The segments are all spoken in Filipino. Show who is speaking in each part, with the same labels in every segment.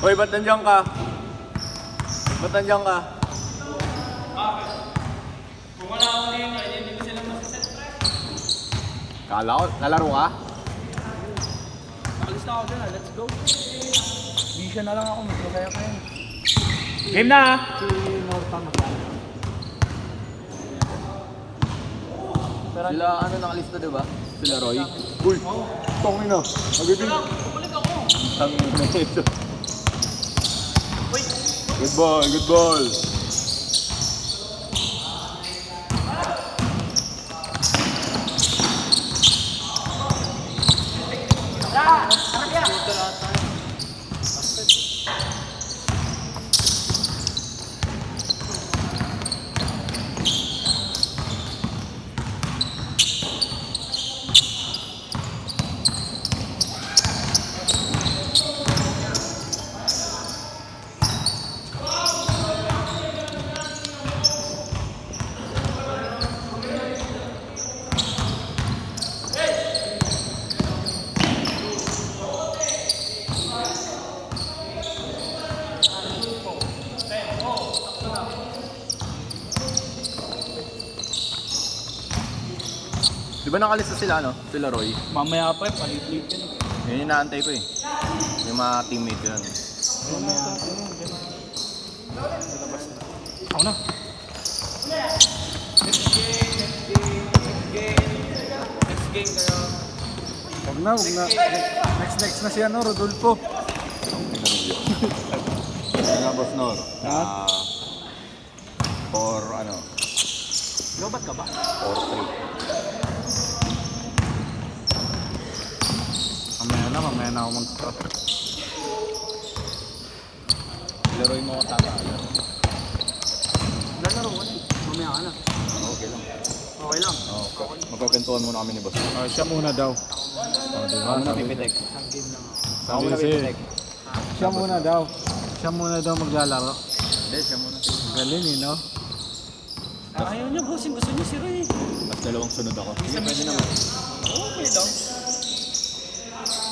Speaker 1: Hoy, ba't nandiyan ka? Ba't nandiyan ka?
Speaker 2: Kung wala ako dito, hindi ko sila masiset.
Speaker 1: Kala ko, nalaro ka?
Speaker 2: Nakalis na ako dyan, let's go. Vision na lang ako, magkakaya pa yun.
Speaker 1: Game na!
Speaker 2: Si Norta magkakaya.
Speaker 1: Sila ano nakalista diba? Sila Roy? Uy! Tongin na! Magiging!
Speaker 2: Kukulik ako.
Speaker 1: Tangin na ito. Good ball! Good ball! Di ba nakalista sila ano? Sila Roy?
Speaker 2: Mamaya pa yun, palit-lit yun.
Speaker 1: Yun yung naantay ko eh. Yung mga teammate ko yun.
Speaker 2: Mamaya. Ako na. Next game kayo.
Speaker 3: Huwag na. Next na si ano, Rodolfo.
Speaker 1: Ano nga boss Nor?
Speaker 3: Ha?
Speaker 1: For ano?
Speaker 2: Lobat ka ba?
Speaker 1: For 3.
Speaker 3: Mamaya na ako mag-start.
Speaker 1: Laroy mo ko tama.
Speaker 2: Lalaro ko na eh. Mamaya ka na.
Speaker 1: Okay lang.
Speaker 2: Okay lang.
Speaker 1: Okay. Magkakantuhan muna kami ni boss.
Speaker 3: Siya muna daw.
Speaker 1: Ako muna pipitek.
Speaker 2: Isang game lang ako.
Speaker 1: Ako muna
Speaker 3: Kasi-
Speaker 1: pipitek.
Speaker 3: Siya muna daw maglalaro.
Speaker 1: Hindi, siya muna.
Speaker 3: Galing eh, no?
Speaker 2: Ayaw niya, bossing. Gusto niya si Ray.
Speaker 1: Tapos dalawang sunod ako. Sige, pwede naman.
Speaker 2: Okay lang.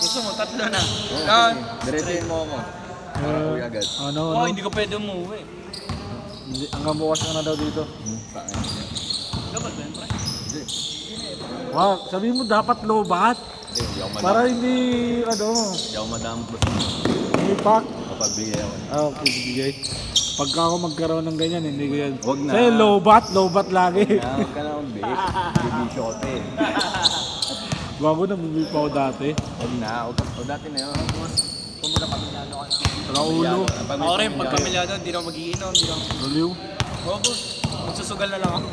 Speaker 2: Gusto mo, tatlo na.
Speaker 1: Oh, diretsuhin mo ako. Para uwi agad.
Speaker 2: Oh, hindi ko pwede umuwi.
Speaker 3: Hanggang bukas ka na daw dito.
Speaker 1: Pangin.
Speaker 2: Lobat ba yun, pre?
Speaker 1: Hindi.
Speaker 3: Wow, sabihin mo dapat low bat.
Speaker 1: Hindi ako madam.
Speaker 3: Para hindi,
Speaker 1: Hindi ako madam boss.
Speaker 3: hindi pack.
Speaker 1: Kapagbigay ako.
Speaker 3: Okay, bigay. Pagka ako magkaroon ng ganyan, hindi ko yan.
Speaker 1: Huwag na.
Speaker 3: Kasi low bat lagi.
Speaker 1: Huwag ka na akong big. Bibisyo ko ito eh.
Speaker 3: Bago na, bumili pa ako dati.
Speaker 1: Huwag na. Huwag dati na yun.
Speaker 2: Kumbaga pamilyado ka na.
Speaker 3: Saka ulo.
Speaker 2: Ako rin, pag pamilyado, hindi na mag-iinom, hindi na...
Speaker 3: Uliw.
Speaker 2: Oo, boss. Magsusugal na lang ako.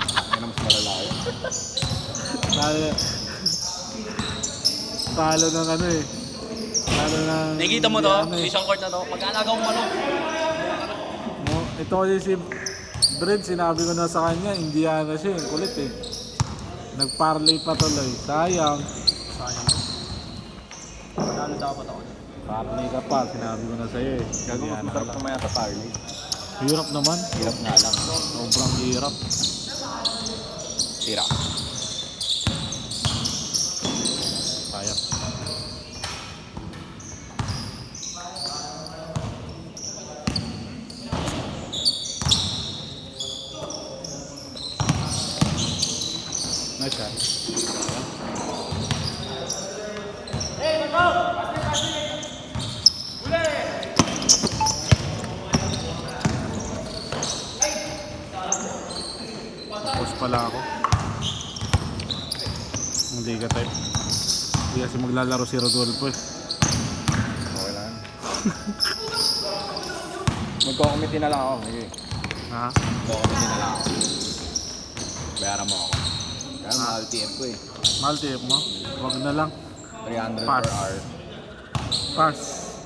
Speaker 1: Kaya na mas malalaki.
Speaker 3: Talo ng ano eh. Talo ng...
Speaker 2: Nakikita mo to?
Speaker 3: ano eh.
Speaker 2: Isang court na to. Mag-aalaga akong manok.
Speaker 3: No, ito kasi si Brad, sinabi ko na sa kanya, Indiana siya eh, kulit eh. Nag-parlay pa tuloy. Sayang.
Speaker 2: Sayang. Manalo dapat ako.
Speaker 3: Parlay ka pa, sinabi ko na sa'yo eh.
Speaker 1: Gago mas
Speaker 3: Indiana
Speaker 1: masarap
Speaker 3: lang.
Speaker 1: kumaya sa parlay.
Speaker 3: Hirap naman.
Speaker 1: Hirap nga lang.
Speaker 3: Sobrang hirap.
Speaker 1: Tira.
Speaker 3: Sayang. Nice shot. Post pala ako. Hindi ka type. Hindi kasi maglalaro si Rodolfo eh.
Speaker 1: Okay lang. Magko-committee na lang ako. Sige.
Speaker 3: Ha?
Speaker 1: Magko-committee na lang ako. Bayaran mo ako. Kaya mahal TF ko eh.
Speaker 3: Mahal tip mo? Wag na lang.
Speaker 1: 300
Speaker 3: Pass.
Speaker 1: per hour.
Speaker 3: Pass.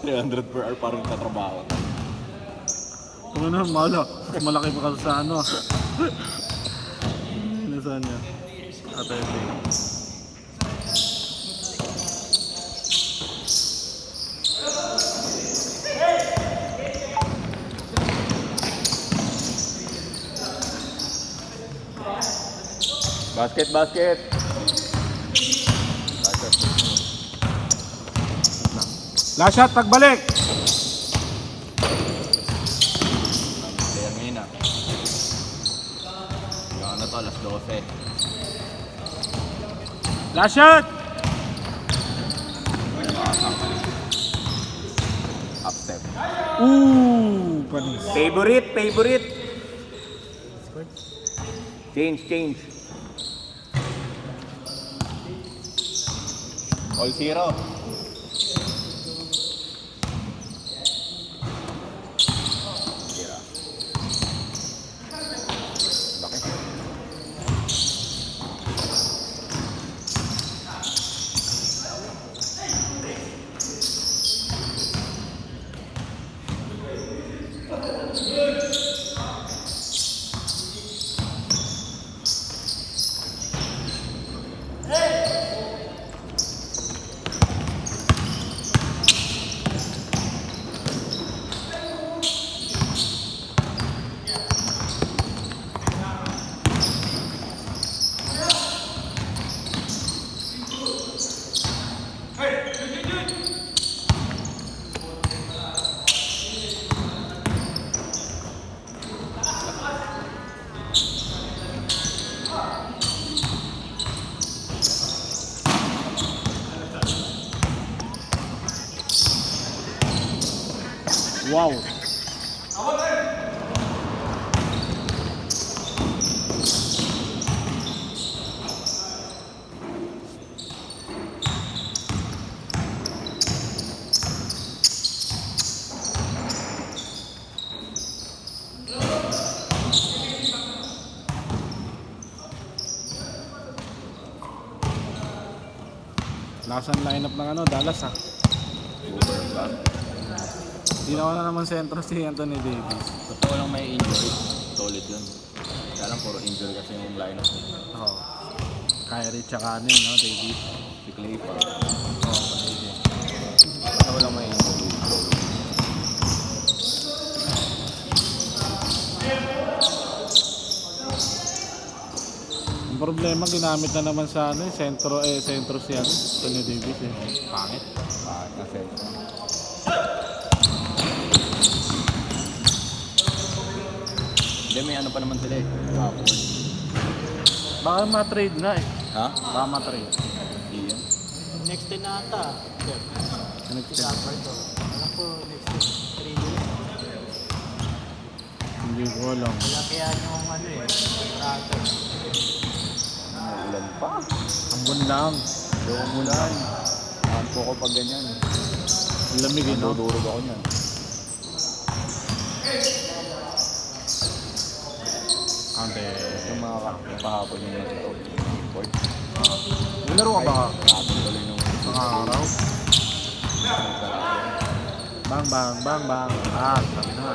Speaker 1: 300 per hour parang katrabaho.
Speaker 3: Kung ano, mahal ah. Mas malaki pa kasi sa ano ah. Nasaan niya? Atay B.
Speaker 1: Basket, basket! Basket.
Speaker 3: Last shot, pagbalik.
Speaker 1: Player ngayon ah. Yung ano to, alas 12.
Speaker 3: Last shot.
Speaker 1: Up step.
Speaker 3: Ooh, panis.
Speaker 1: Favorite. Change. All zero. Tira. Laki.
Speaker 3: Wow. Lakas ang lineup ng ano, Dallas ha. Ginawa na naman sentro si Anthony Davis.
Speaker 1: Totoo lang may injury. Solid yun. Kaya lang puro injury kasi yung lineup.
Speaker 3: Oo. Kyrie tsaka ano yun, no, Davis.
Speaker 1: Si Clay pa.
Speaker 3: Oo, Davis.
Speaker 1: Totoo lang may injury.
Speaker 3: Ang problema, ginamit na naman sa ano, sentro si Anthony Davis eh.
Speaker 1: Pangit na sentro. Hindi, may ano pa naman sila eh.
Speaker 3: Baka ma-trade na eh.
Speaker 1: Ha?
Speaker 3: Baka ma-trade.
Speaker 1: Iyan.
Speaker 2: Next 10 na ata.
Speaker 3: Ano
Speaker 2: Si Dapper to. Alam ko next 10. 3 years.
Speaker 3: Hindi ko alam.
Speaker 2: Wala kaya yung ano eh. Contrato.
Speaker 1: Ulan pa.
Speaker 3: Ambon lang.
Speaker 1: Yung ulan. Ampo ko pag ganyan.
Speaker 3: Ang lamig eh, no?
Speaker 1: Dudurog ako niyan.
Speaker 3: Ante.
Speaker 1: Yung mga pahapon yung nasa loob. Board.
Speaker 3: Nilaro ka ba ka?
Speaker 1: Tuloy nung
Speaker 3: Mga araw? Bang, bang, bang, bang. Ah, sabi na.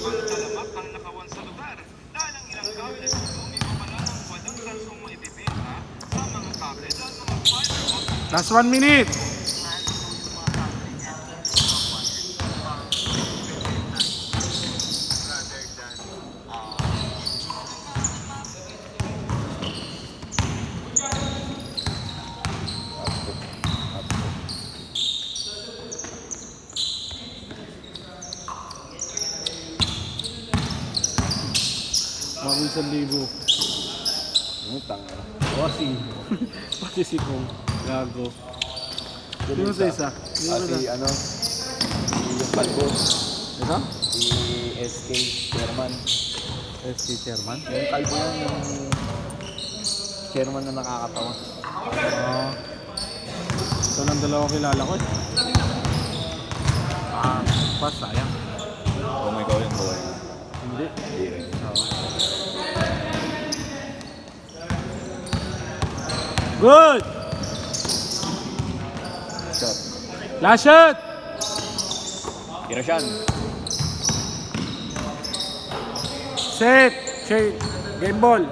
Speaker 4: Ang talamak ang nakawan sa lugar dahil ang ilang cabinet umiwa pa lang ang walang sansong maibibenta sa mga cabinet at mga fiber optic.
Speaker 3: Last 1 minute. Bagong 1,000.
Speaker 1: Utang.
Speaker 3: Bossing. Pati si Kong. Gago. Sino sa isa? Sino
Speaker 1: Ah,
Speaker 3: sa
Speaker 1: si ano? Si yung kalbo.
Speaker 3: Ito?
Speaker 1: Si SK chairman.
Speaker 3: SK Chairman.
Speaker 1: Yung kalbo yan, yung chairman na nakakatawa.
Speaker 3: Ah. Ito lang dalawa kilala ko eh. Ah, pas sayang.
Speaker 1: Oh my God, yung boy.
Speaker 3: Hindi.
Speaker 1: Hindi rin.
Speaker 3: Good!
Speaker 1: Shot.
Speaker 3: Last shot!
Speaker 1: Tira siya.
Speaker 3: Set! Shake! Game ball!